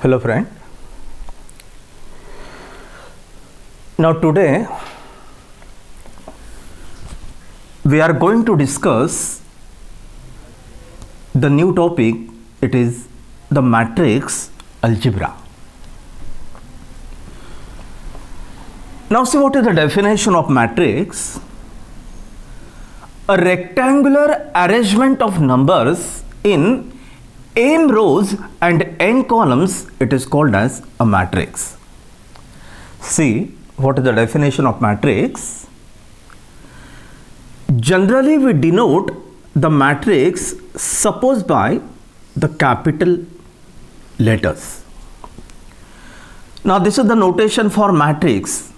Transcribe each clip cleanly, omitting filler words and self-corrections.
Hello friend. Now today we are going to discuss the new topic. It is the matrix algebra. Now see what is the definition of matrix. A rectangular arrangement of numbers in m rows and n columns, it is called as a matrix. See what is the definition of matrix. Generally we denote the matrix supposed by the capital letters. Now this is the notation for matrix.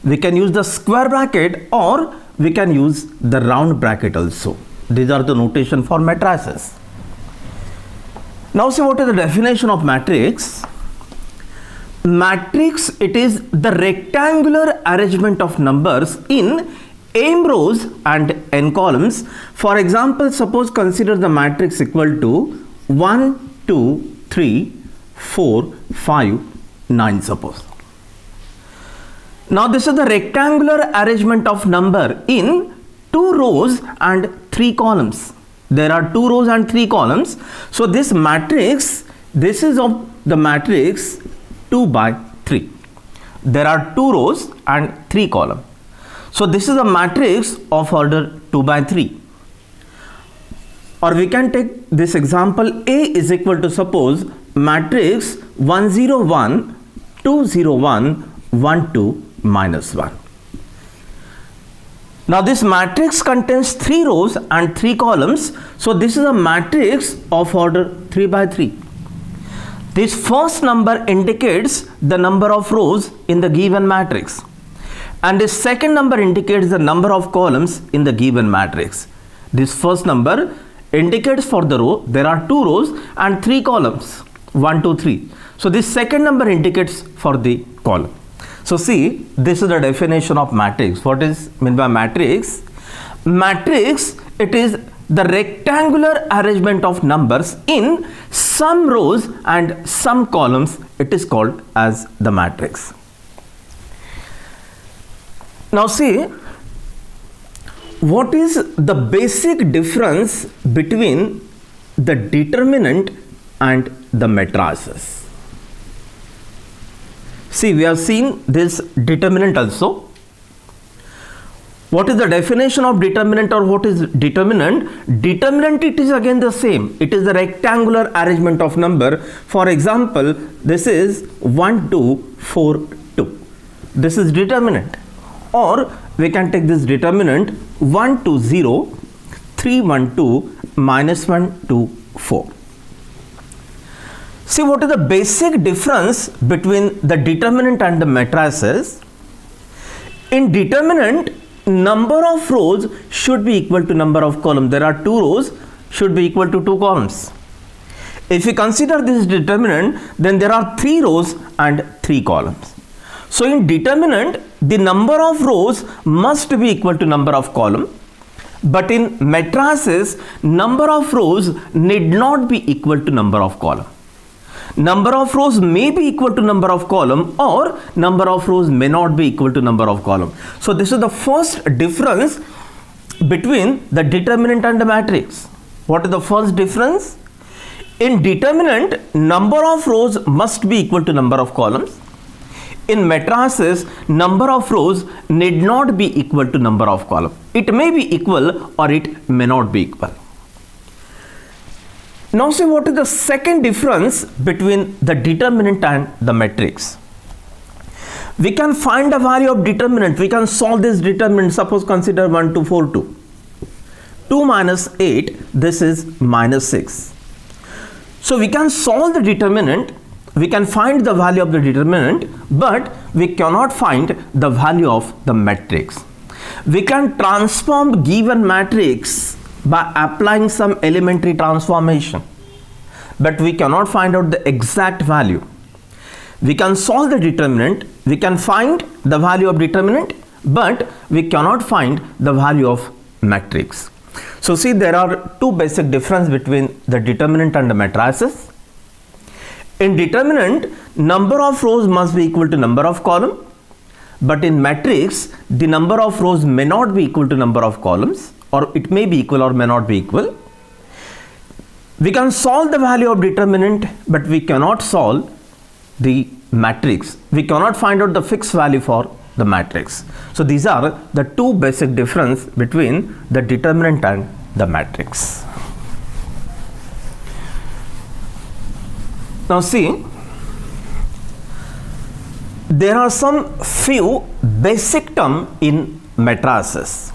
We can use the square bracket or we can use the round bracket also. These are the notation for matrices. Now see what is the definition of matrix. Matrix, it is the rectangular arrangement of numbers in m rows and n columns. For example, suppose consider the matrix equal to 1, 2, 3, 4, 5, 9 suppose. Now this is the rectangular arrangement of number in 2 rows and 3 columns. There are 2 rows and 3 columns. So this matrix, this is of the matrix 2 by 3. There are 2 rows and 3 columns. So this is a matrix of order 2 by 3. Or we can take this example. A is equal to, suppose, matrix 1 0 1 2 0 1 1 2 minus 1. Now this matrix contains 3 rows and 3 columns. So this is a matrix of order 3 by 3. This first number indicates the number of rows in the given matrix, and the second number indicates the number of columns in the given matrix. This first number indicates for the row, there are 2 rows and 3 columns, 1 2 3. So this second number indicates for the column. So see, this is the definition of matrix. What is meant by matrix? Matrix, it is the rectangular arrangement of numbers in some rows and some columns. It is called as the matrix. Now see, what is the basic difference between the determinant and the matrices? See, we have seen this determinant also. What is the definition of determinant or what is determinant? Determinant, it is again the same. It is the rectangular arrangement of number. For example, this is 1 2 4 2. This is determinant. Or we can take this determinant 1 2 0 3 1 2 minus 1 2 4. See what is the basic difference between the determinant and the matrices. In determinant, number of rows should be equal to number of columns. There are 2 rows should be equal to 2 columns. If you consider this determinant, then there are 3 rows and 3 columns. So in determinant, the number of rows must be equal to number of columns. But in matrices, number of rows need not be equal to number of columns. Number of rows may be equal to number of column, or number of rows may not be equal to number of column. So this is the first difference between the determinant and the matrix. What is the first difference? In determinant, number of rows must be equal to number of columns. In matrices, number of rows need not be equal to number of columns. It may be equal or it may not be equal. Now see what is the second difference between the determinant and the matrix. We can find the value of determinant. We can solve this determinant. Suppose consider 1 2 4 2. 2 minus 8, this is minus 6. So we can solve the determinant. We can find the value of the determinant, but we cannot find the value of the matrix. We can transform given matrix by applying some elementary transformation, but we cannot find out the exact value. We can solve the determinant, we can find the value of determinant, but we cannot find the value of matrix. So see, there are two basic difference between the determinant and the matrices. In determinant, number of rows must be equal to number of column, but in matrix, the number of rows may not be equal to number of columns, or it may be equal or may not be equal. We can solve the value of determinant, but we cannot solve the matrix. We cannot find out the fixed value for the matrix. So these are the two basic difference between the determinant and the matrix. Now see, there are some few basic terms in matrices.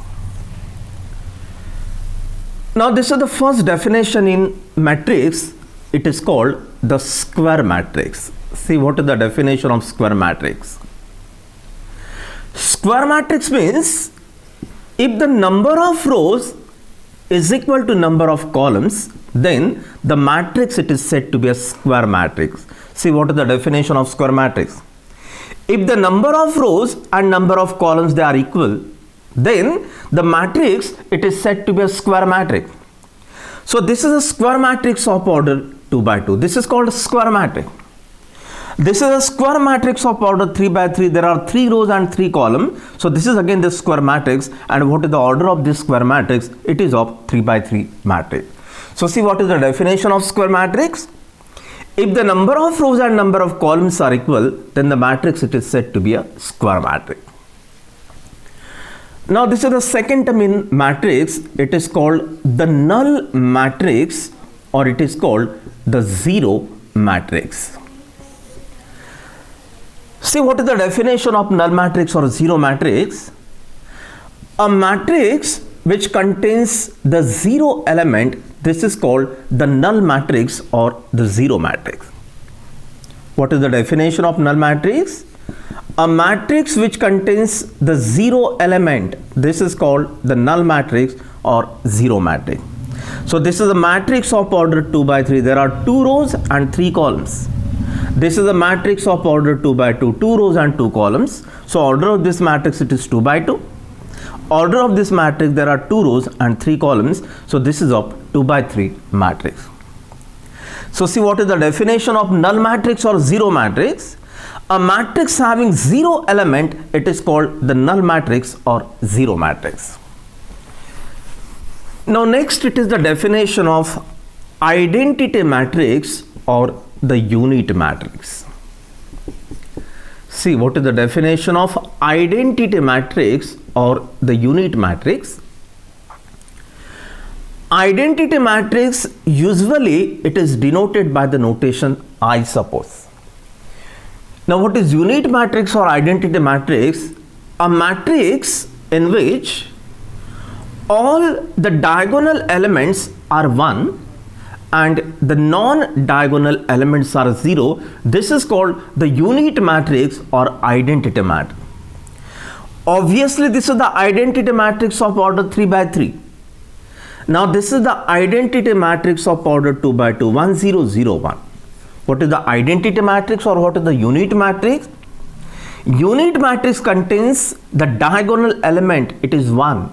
Now this is the first definition in matrix. It is called the square matrix. See, what is the definition of square matrix? Square matrix means if the number of rows is equal to number of columns, then the matrix it is said to be a square matrix. See, what is the definition of square matrix? If the number of rows and number of columns they are equal, then the matrix it is said to be a square matrix. So this is a square matrix of order 2 by 2. This is called a square matrix. This is a square matrix of order 3 by 3. There are 3 rows and 3 columns. So this is again the square matrix. And what is the order of this square matrix? It is of 3 by 3 matrix. So see, what is the definition of square matrix? If the number of rows and number of columns are equal, then the matrix it is said to be a square matrix. Now this is the second term in matrix. It is called the null matrix, or it is called the zero matrix. See, what is the definition of null matrix or zero matrix? A matrix which contains the zero element, this is called the null matrix or the zero matrix. What is the definition of null matrix? A matrix which contains the zero element, this is called the null matrix or zero matrix. So this is a matrix of order 2 by 3. There are 2 rows and 3 columns. This is a matrix of order 2 by 2, 2 rows and 2 columns. So order of this matrix it is 2 by 2. Order of this matrix there are 2 rows and 3 columns. So this is of 2 by 3 matrix. So see, what is the definition of null matrix or zero matrix? A matrix having zero element, it is called the null matrix or zero matrix. Now next, it is the definition of identity matrix or the unit matrix. See, what is the definition of identity matrix or the unit matrix? Identity matrix, usually it is denoted by the notation I suppose. Now what is unit matrix or identity matrix? A matrix in which all the diagonal elements are 1 and the non-diagonal elements are 0. This is called the unit matrix or identity matrix. Obviously this is the identity matrix of order 3 by 3. Now this is the identity matrix of order 2 by 2, 1 0 0 1. What is the identity matrix or what is the unit matrix? Unit matrix contains the diagonal element, it is 1.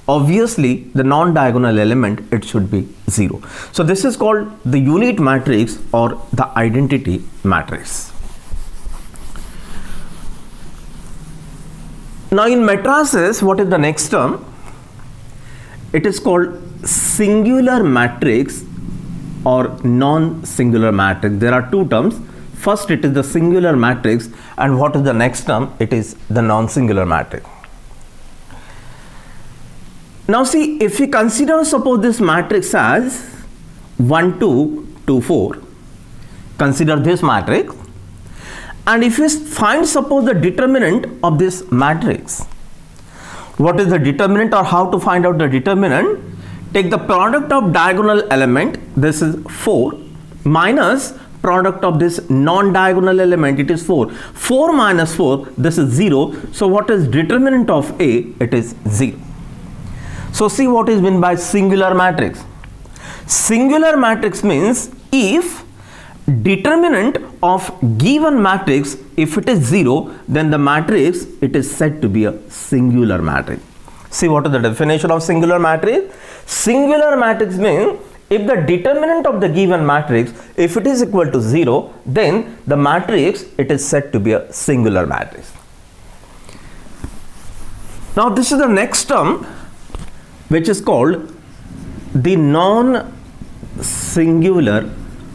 Obviously the non-diagonal element it should be 0. So this is called the unit matrix or the identity matrix. Now in matrices, what is the next term? It is called singular matrix or non-singular matrix. There are 2 terms. First it is the singular matrix, and what is the next term? It is the non-singular matrix. Now see, if we consider suppose this matrix as 1 2 2 4, consider this matrix, and if we find suppose the determinant of this matrix, what is the determinant or how to find out the determinant? Take the product of diagonal element, this is 4, minus product of this non-diagonal element, it is 4. 4 minus 4, this is 0. So what is determinant of A? It is 0. So see what is meant by singular matrix. Singular matrix means if determinant of given matrix, if it is 0, then the matrix it is said to be a singular matrix. See, what is the definition of singular matrix? Singular matrix means if the determinant of the given matrix, if it is equal to 0, then the matrix, it is said to be a singular matrix. Now this is the next term, which is called the non-singular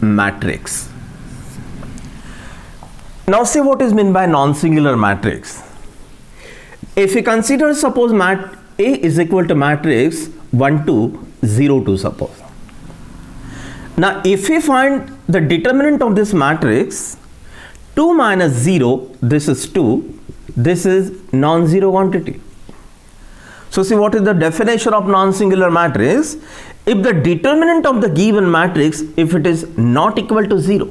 matrix. Now see what is meant by non-singular matrix. If we consider, suppose A is equal to matrix 1 2 0 2, suppose. Now if we find the determinant of this matrix, 2 minus 0, this is 2, this is non-zero quantity. So see what is the definition of non-singular matrix? If the determinant of the given matrix, if it is not equal to 0.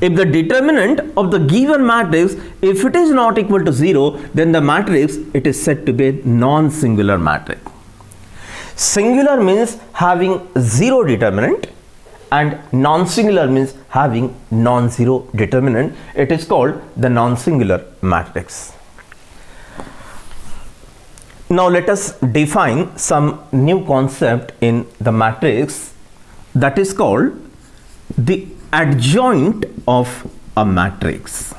If the determinant of the given matrix, if it is not equal to 0, then the matrix, it is said to be a non-singular matrix. Singular means having zero determinant and non-singular means having non-zero determinant. It is called the non-singular matrix. Now let us define some new concept in the matrix, that is called the adjoint of a matrix.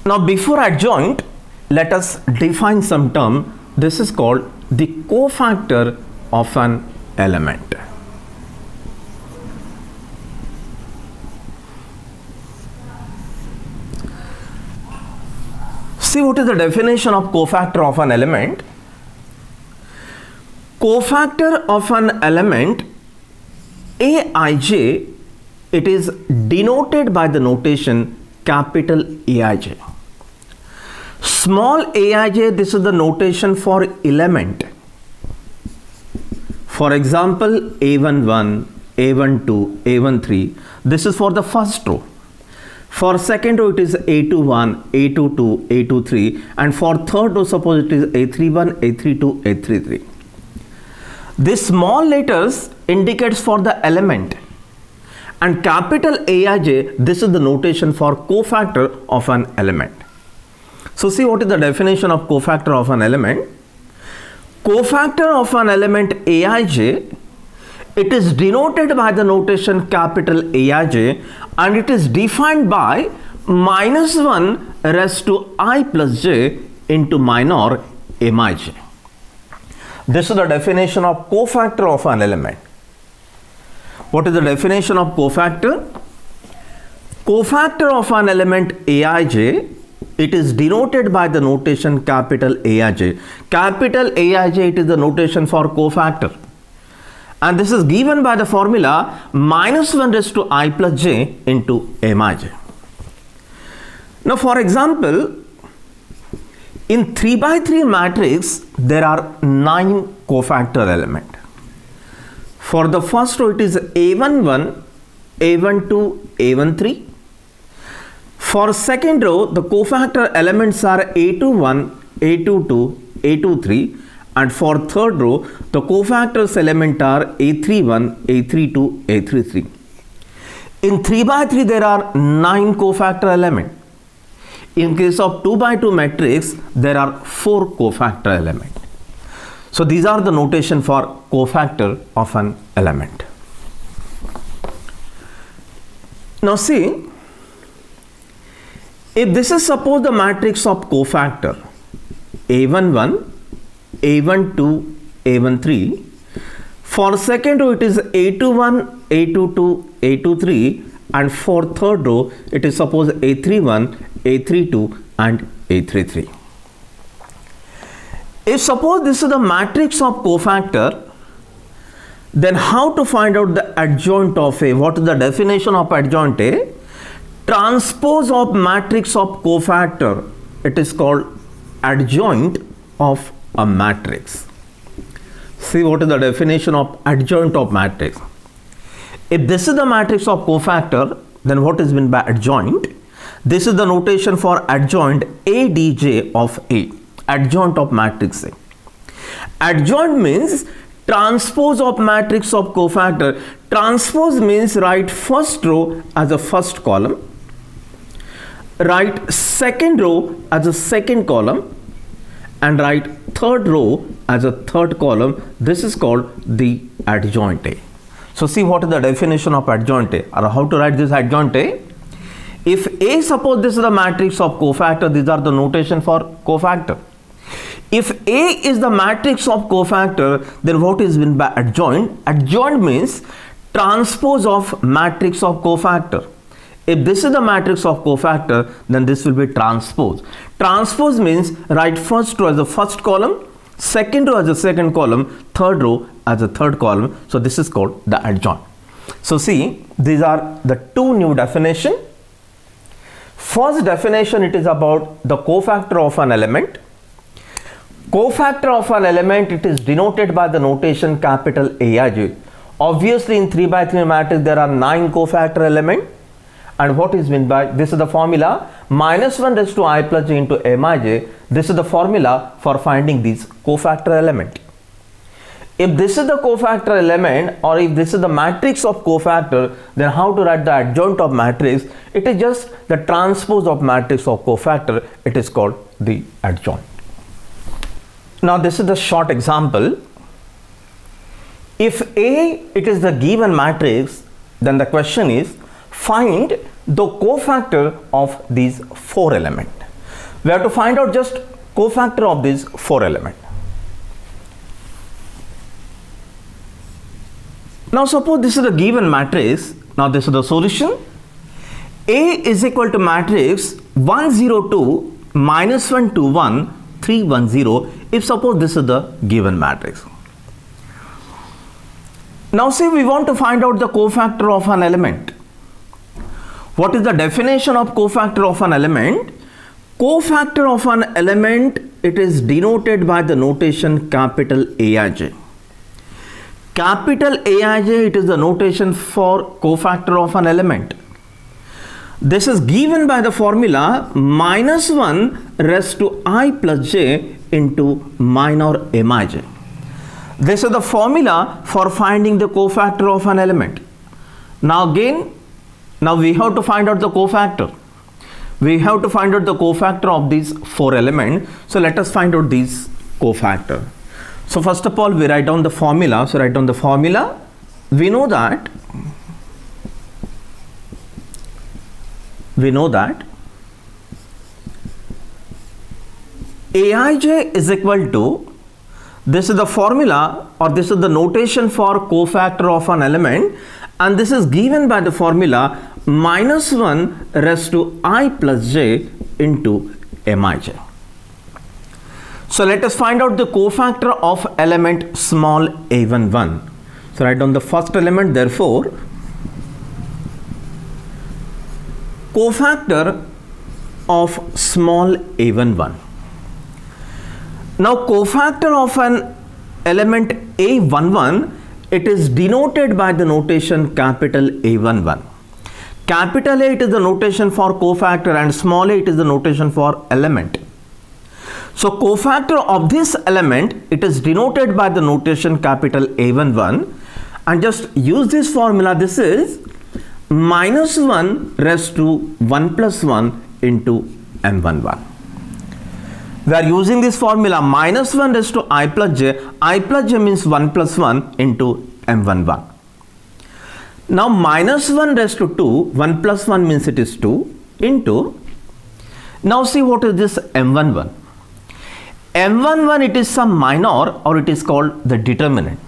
Now before adjoint, let us define some term. This is called the cofactor of an element. See what is the definition of cofactor of an element. Cofactor of an element Aij, it is denoted by the notation capital Aij. Small aij, this is the notation for element. For example, A11, A12, A13, this is for the first row. For second row, it is A21, A22, A23, and for third row, suppose it is A31, A32, A33. These small letters indicates for the element, and capital Aij, this is the notation for cofactor of an element. So see what is the definition of cofactor of an element. Cofactor of an element Aij, it is denoted by the notation capital Aij, and it is defined by -1 raised to I plus j into minor Mij. This is the definition of cofactor of an element. What is the definition of cofactor? Cofactor of an element Aij, it is denoted by the notation capital Aij. Capital Aij, it is the notation for cofactor. And this is given by the formula -1 raised to I plus j into Mij. Now for example, in 3 by 3 matrix, there are 9 cofactor elements. For the first row, it is A11, A12, A13. For second row, the cofactor elements are A21, A22, A23. And for third row, the cofactors element are A31, A32, A33. In 3 by 3, there are 9 cofactor elements. In case of 2 by 2 matrix, there are 4 cofactor elements. So these are the notation for cofactor of an element. Now see, if this is suppose the matrix of cofactor A11, A12, A13, for second row it is A21, A22, A23, and for third row it is suppose A31, A32, and A33. If suppose this is the matrix of cofactor, then how to find out the adjoint of A? What is the definition of adjoint A? Transpose of matrix of cofactor, it is called adjoint of a matrix. See what is the definition of adjoint of matrix. If this is the matrix of cofactor, then what is meant by adjoint? This is the notation for adjoint ADJ of A, adjoint of matrix A. Adjoint means transpose of matrix of cofactor. Transpose means write first row as a first column write second row as a second column and write third row as a third column. This is called the adjoint A. So see what is the definition of adjoint A, or how to write this adjoint A. If A, suppose this is the matrix of cofactor, these are the notation for cofactor. If A is the matrix of cofactor, then what is meant by adjoint? Adjoint means transpose of matrix of cofactor. If this is the matrix of cofactor, then this will be transpose. Transpose means write first row as the first column, second row as the second column, third row as a third column. So this is called the adjoint. So see, these are the two new definition. First definition, it is about the cofactor of an element. Cofactor of an element, it is denoted by the notation capital Aij. Obviously in 3 by 3 matrix there are 9 cofactor elements. And what is meant by, this is the formula, minus 1 raised to I plus j into Mij. This is the formula for finding these cofactor element. If this is the cofactor element, or if this is the matrix of cofactor, then how to write the adjoint of matrix? It is just the transpose of matrix of cofactor. It is called the adjoint. Now this is the short example. If A, it is the given matrix, then the question is, find the cofactor of these 4 elements. We have to find out just cofactor of these 4 elements. Now suppose this is the given matrix. Now this is the solution. A is equal to matrix 1 0 2 minus 1 2 1 3 1 0, if suppose this is the given matrix. Now say we want to find out the cofactor of an element. What is the definition of cofactor of an element? Cofactor of an element, it is denoted by the notation capital Aij. Capital Aij, it is the notation for cofactor of an element. This is given by the formula minus 1 raised to I plus j into minor Mij. This is the formula for finding the cofactor of an element. Now again, now we have to find out the cofactor. We have to find out the cofactor of these 4 elements. So let us find out these cofactor. So first of all, we write down the formula. So write down the formula. We know that Aij is equal to, this is the formula, or this is the notation for cofactor of an element, and this is given by the formula minus 1 raised to I plus j into Mij. So let us find out the cofactor of element small a11. So write down the first element, therefore cofactor of small a11. Now cofactor of an element a11, it is denoted by the notation capital A11. Capital A, it is the notation for cofactor, and small a, it is the notation for element. So cofactor of this element, it is denoted by the notation capital A11, and just use this formula. This is minus 1 raised to 1 plus 1 into M11. We are using this formula minus 1 raised to I plus j. I plus j means 1 plus 1 into M11. Now minus 1 raised to 2, 1 plus 1 means it is 2 into, now see what is this M11. M11, it is some minor, or it is called the determinant.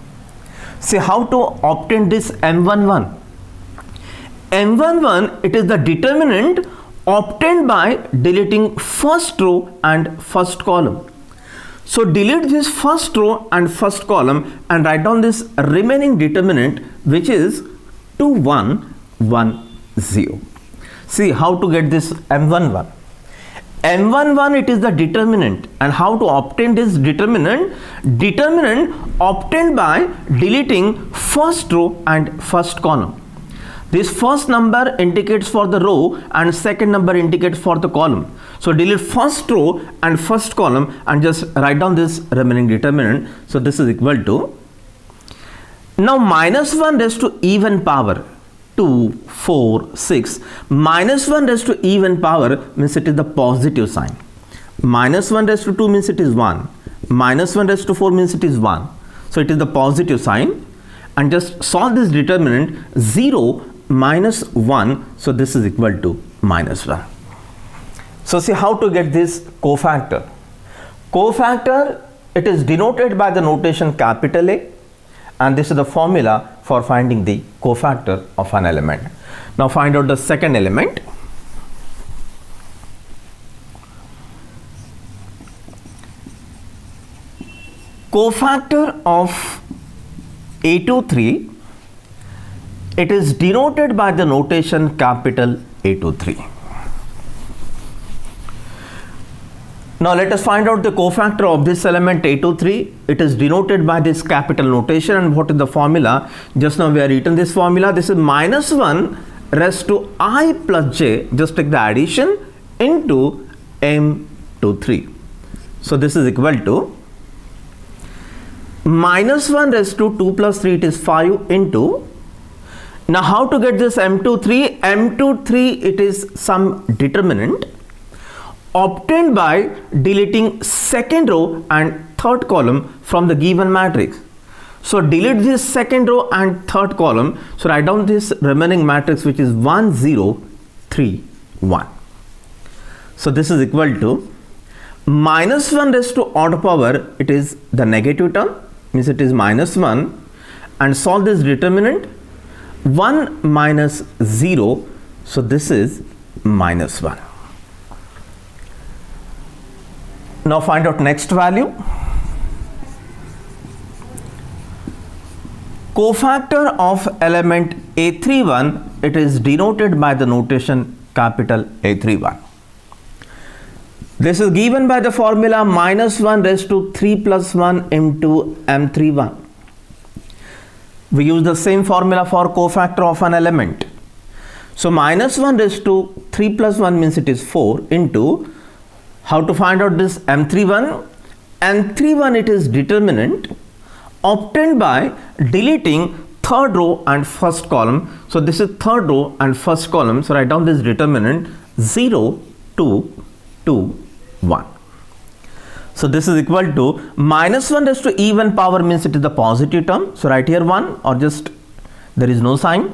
See how to obtain this M11. M11, it is the determinant obtained by deleting first row and first column. So delete this first row and first column and write down this remaining determinant, which is 2110. See how to get this M11. M11, it is the determinant, and how to obtain this determinant? Determinant obtained by deleting first row and first column. This first number indicates for the row and second number indicates for the column. So delete first row and first column and just write down this remaining determinant. So this is equal to, now minus 1 raised to even power 2 2, 4, 6. Minus 1 raised to even power means it is the positive sign. Minus 1 raised to 2 means it is 1. Minus 1 raised to 4 means it is 1. So it is the positive sign. And just solve this determinant 0 minus 1. So this is equal to minus 1. So see how to get this cofactor. Cofactor, it is denoted by the notation capital A, and this is the formula for finding the cofactor of an element. Now find out the second element. Cofactor of A23, it is denoted by the notation capital A23. Now let us find out the cofactor of this element A23. It is denoted by this capital notation, and what is the formula? Just now we have written this formula. This is minus 1 raised to I plus j, just take the addition, into M23. So this is equal to minus 1 raised to 2 plus 3, it is 5, into, now how to get this M23? M23, it is some determinant obtained by deleting second row and third column from the given matrix. So delete this second row and third column. So write down this remaining matrix, which is 1, 0, 3, 1. So this is equal to minus 1 raised to odd power, it is the negative term, means it is minus 1, and solve this determinant 1 minus 0. So this is minus 1. Now find out next value. Cofactor of element A31, it is denoted by the notation capital A31. This is given by the formula minus 1 raised to 3 plus 1 into M31. We use the same formula for cofactor of an element. So minus 1 raised to 3 plus 1 means it is 4, into, how to find out this M31? M31, it is determinant obtained by deleting third row and first column. So this is third row and first column. So write down this determinant 0, 2, 2, 1. So this is equal to minus 1 raised to even power means it is the positive term. So write here 1, or just there is no sign,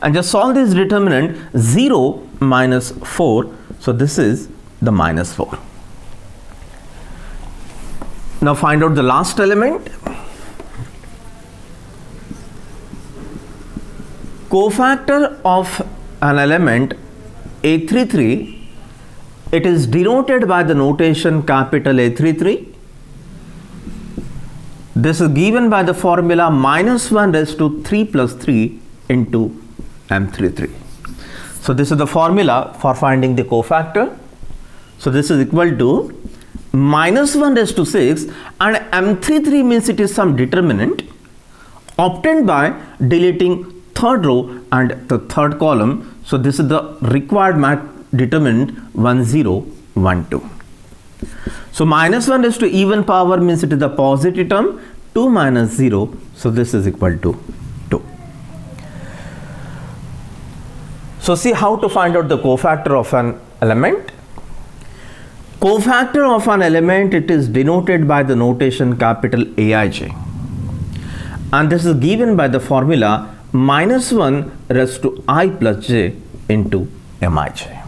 and just solve this determinant 0 minus 4. So this is the minus 4. Now find out the last element. Cofactor of an element A33, it is denoted by the notation capital A33. This is given by the formula minus 1 raised to 3 plus 3 into M33. So this is the formula for finding the cofactor. So this is equal to minus 1 raised to 6, and M33 means it is some determinant obtained by deleting third row and the third column. So this is the required determinant 1, 0, 1, 2. So minus 1 raised to even power means it is the positive term, 2 minus 0. So this is equal to 2. So see how to find out the cofactor of an element. Cofactor of an element, it is denoted by the notation capital Aij, and this is given by the formula minus 1 raised to I plus j into Mij.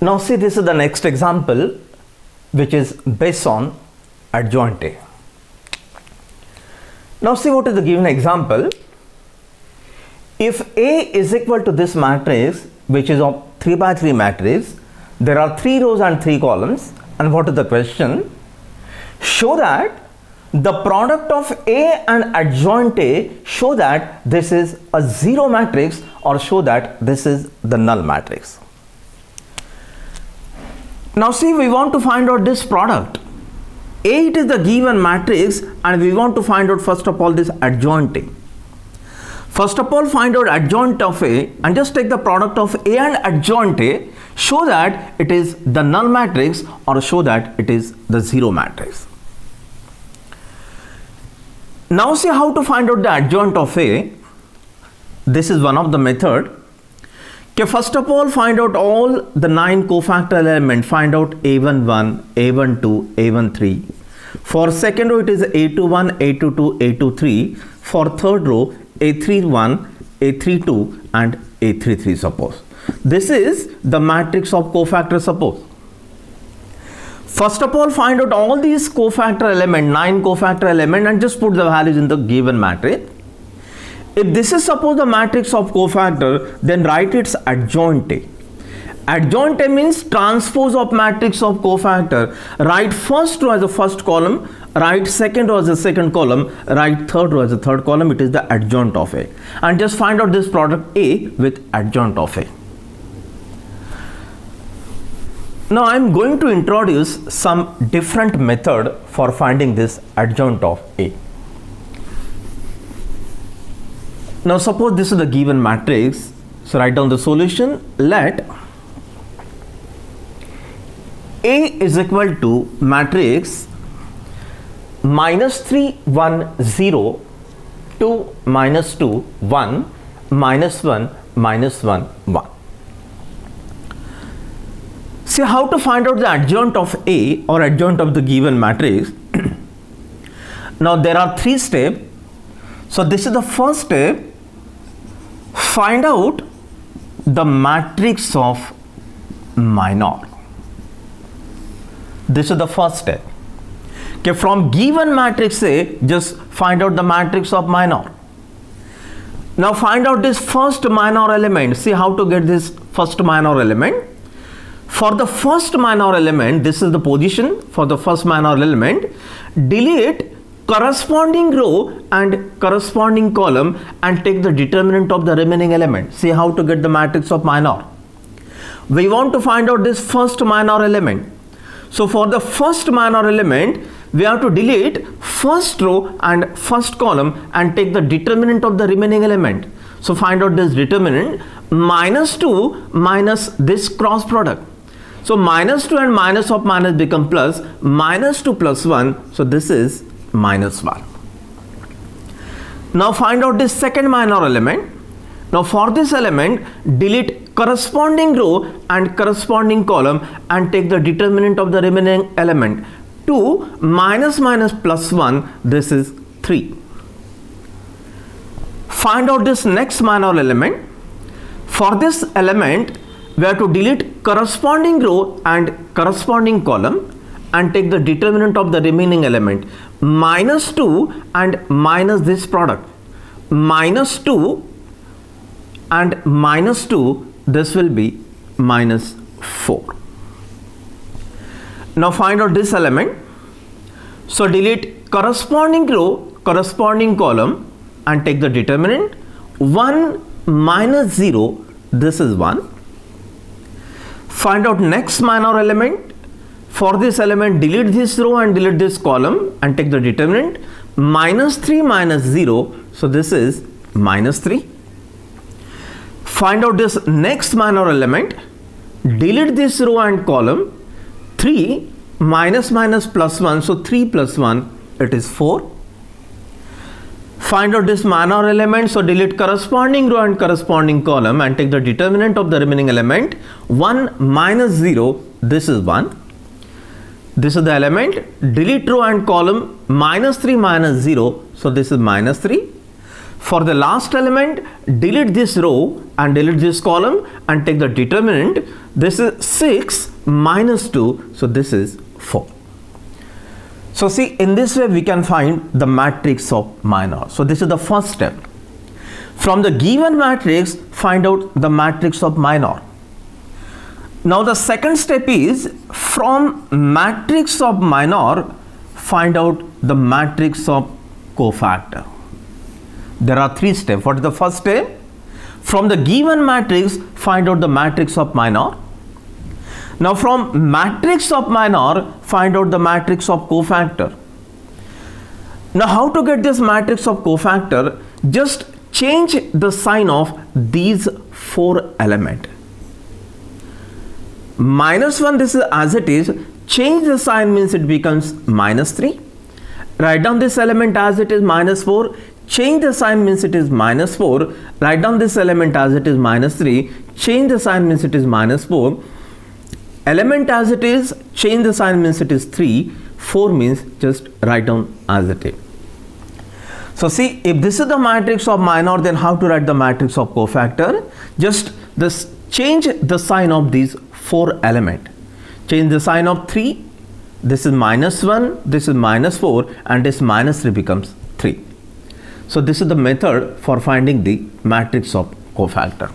Now see, this is the next example, which is based on adjoint A. Now see what is the given example. If A is equal to this matrix, which is of 3 by 3 matrix, there are 3 rows and 3 columns, and what is the question? Show that the product of A and adjoint A, show that this is a 0 matrix, or show that this is the null matrix. Now see, we want to find out this product. A, it is the given matrix, and we want to find out first of all this adjoint A. First of all, find out adjoint of A and just take the product of A and adjoint A, show that it is the null matrix or show that it is the 0 matrix. Now see how to find out the adjoint of A. This is one of the method. Okay, first of all, find out all the 9 cofactor elements. Find out A11, A12, A13. For second row, it is A21, A22, A23. For third row, A31, A32 and A33, suppose. This is the matrix of cofactor, suppose. First of all, find out all these cofactor element, 9 cofactor element, and just put the values in the given matrix. If this is suppose the matrix of cofactor, then write its adjoint A. Adjoint A means transpose of matrix of cofactor. Write first row as the first column, write second row as the second column, write third row as the third column. It is the adjoint of A. And just find out this product A with adjoint of A. Now I am going to introduce some different method for finding this adjoint of A. Now suppose this is the given matrix. So write down the solution. Let A is equal to matrix -3, 1, 0, 2, -2, 1, -1, -1, 1. See how to find out the adjoint of A or adjoint of the given matrix. Now there are 3 steps. So this is the first step. Find out the matrix of minor. This is the first step. Okay, from given matrix A, just find out the matrix of minor. Now find out this first minor element. See how to get this first minor element. For the first minor element, this is the position for the first minor element. Delete corresponding row and corresponding column and take the determinant of the remaining element. See how to get the matrix of minor. We want to find out this first minor element. So for the first minor element, we have to delete first row and first column and take the determinant of the remaining element. So find out this determinant, -2 minus this cross product. So -2 and minus of minus become plus, -2 plus 1. So this is -1. Now find out this second minor element. Now for this element, delete corresponding row and corresponding column and take the determinant of the remaining element. 2 minus minus plus 1, this is 3. Find out this next minor element. For this element, we have to delete corresponding row and corresponding column and take the determinant of the remaining element. -2 and minus this product. -2 and -2, this will be -4. Now find out this element. So delete corresponding row, corresponding column and take the determinant. 1 minus 0, this is 1. Find out next minor element. For this element, delete this row and delete this column and take the determinant. -3 minus 0, so this is -3. Find out this next minor element. Delete this row and column. 3 minus minus plus 1, so 3 plus 1, it is 4. Find out this minor element, so delete corresponding row and corresponding column and take the determinant of the remaining element. 1 minus 0, this is 1. This is the element. Delete row and column. -3 minus 0, so this is -3. For the last element, delete this row and delete this column and take the determinant. This is 6 minus 2, so this is 4. So see, in this way we can find the matrix of minor. So this is the first step. From the given matrix, find out the matrix of minor. Now the second step is, from matrix of minor, find out the matrix of cofactor. There are 3 steps. What is the first step? From the given matrix, find out the matrix of minor. Now from matrix of minor, find out the matrix of cofactor. Now how to get this matrix of cofactor? Just change the sign of these 4 elements. -1, this is as it is. Change the sign means it becomes -3. Write down this element as it is, -4. change the sign means it is minus 4, write down this element as it is minus 3, change the sign means it is minus 4, element as it is, change the sign means it is 3, 4 means just write down as it is. So see, if this is the matrix of minor, then how to write the matrix of cofactor? Just this, change the sign of these 4 element. Change the sign of 3, this is minus 1, this is minus 4, and this minus 3 becomes 3. So this is the method for finding the matrix of cofactor.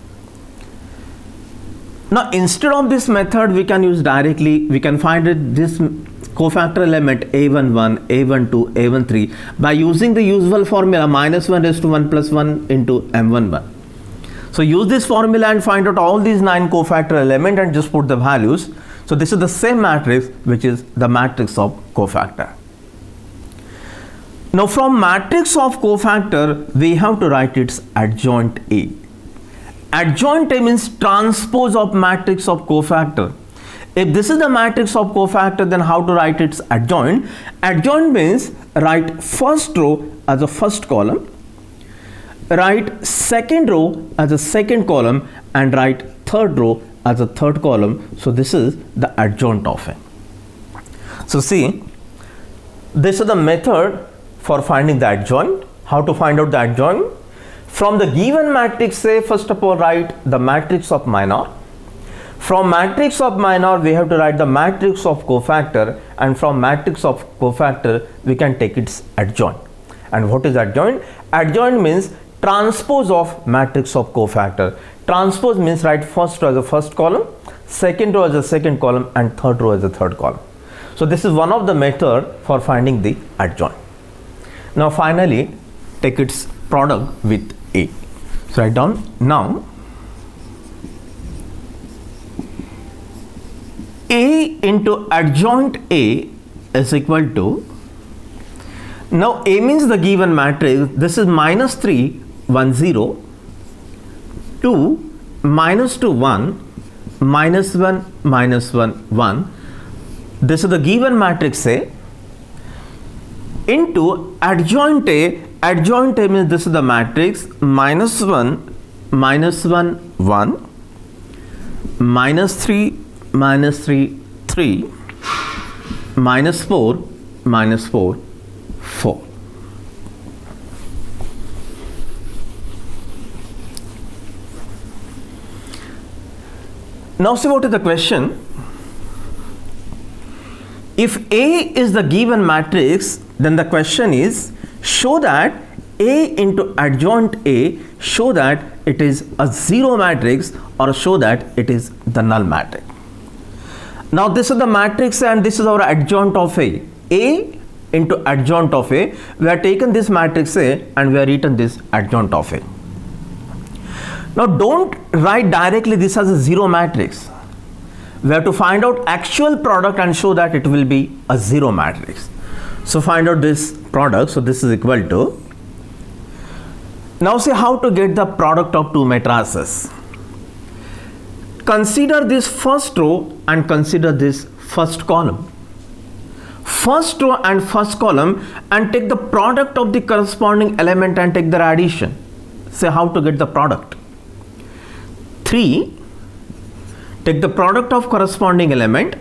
Now instead of this method, we can use directly, we can find it, this cofactor element a11, a12, a13 by using the usual formula minus 1 raised to 1 plus 1 into m11. So use this formula and find out all these 9 cofactor element and just put the values. So this is the same matrix which is the matrix of cofactor. Now from matrix of cofactor, we have to write its adjoint A. Adjoint A means transpose of matrix of cofactor. If this is the matrix of cofactor, then how to write its adjoint? Adjoint means write first row as a first column, write second row as a second column, and write third row as a third column. So this is the adjoint of A. So see, this is the method for finding the adjoint. How to find out the adjoint? From the given matrix A, first of all write the matrix of minor. From matrix of minor, we have to write the matrix of cofactor, and from matrix of cofactor, we can take its adjoint. And what is adjoint? Adjoint means transpose of matrix of cofactor. Transpose means write first row as a first column, second row as a second column, and third row as a third column. So this is one of the method for finding the adjoint. Now finally, take its product with A. So write down now A into adjoint A is equal to, now A means the given matrix, this is minus 3, 1, 0, 2, minus 2, 1, minus 1, minus 1, 1. This is the given matrix A into adjoint A. Adjoint A means this is the matrix minus 1, minus 1, 1, minus 3, minus 3, 3, minus 4, minus 4, 4. Now see what is the question. If A is the given matrix, then the question is, show that A into adjoint A, show that it is a zero matrix or show that it is the null matrix. Now this is the matrix and this is our adjoint of A. A into adjoint of A. We have taken this matrix A and we have written this adjoint of A. Now don't write directly this as a zero matrix. We have to find out actual product and show that it will be a zero matrix. So find out this product. So this is equal to. Now see how to get the product of two matrices. Consider this first row and consider this first column. First row and first column and take the product of the corresponding element and take their addition. Say how to get the product. 3, take the product of corresponding element.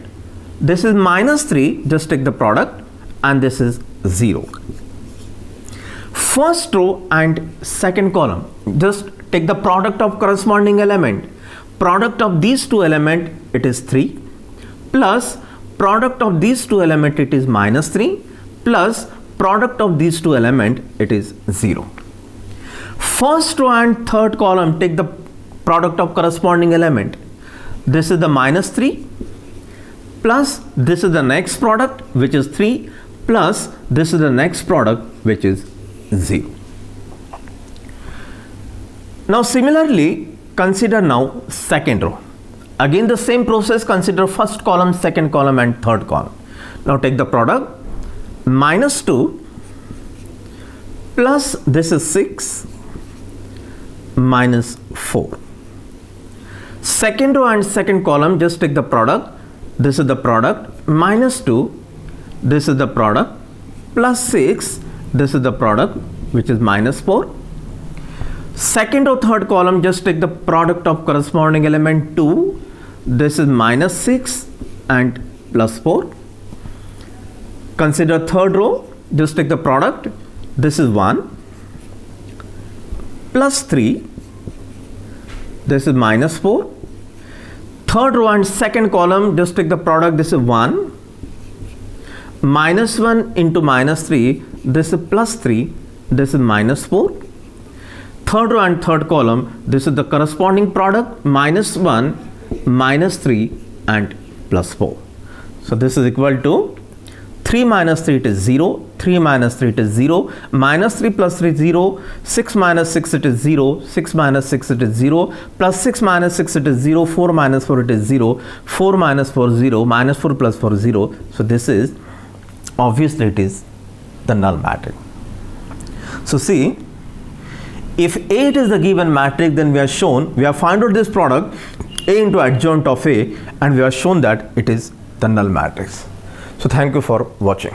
This is minus 3, just take the product, and this is 0. First row and second column, just take the product of corresponding element. Product of these two elements, it is 3, plus product of these two elements, it is minus 3, plus product of these two elements, it is 0. First row and third column, take the product of corresponding element. This is the minus 3, plus this is the next product, which is 3, plus this is the next product, which is 0. Now similarly, consider now second row. Again the same process, consider first column, second column and third column. Now take the product, minus 2, plus this is 6, minus 4. Second row and second column, just take the product. This is the product, minus 2, this is the product, plus 6, this is the product, which is minus 4. Second or third column, just take the product of corresponding element 2. This is minus 6 and plus 4. Consider third row, just take the product. This is 1 plus 3. This is minus 4. Third row and second column, just take the product. This is 1 minus 1 into minus 3. This is plus 3. This is minus 4. Third row and third column, this is the corresponding product, minus 1, minus 3 and plus 4. So this is equal to 3 minus 3, it is 0, 3 minus 3, it is 0, minus 3 plus 3 is 0, 6 minus 6, it is 0, 6 minus 6, it is 0, plus 6 minus 6, it is 0, 4 minus 4, it is 0, 4 minus 4, 0, minus 4 plus 4, 0. So this is, obviously it is the null matrix. So see, if A is the given matrix, then we have found out this product A into adjoint of A, and we have shown that it is the null matrix. So thank you for watching.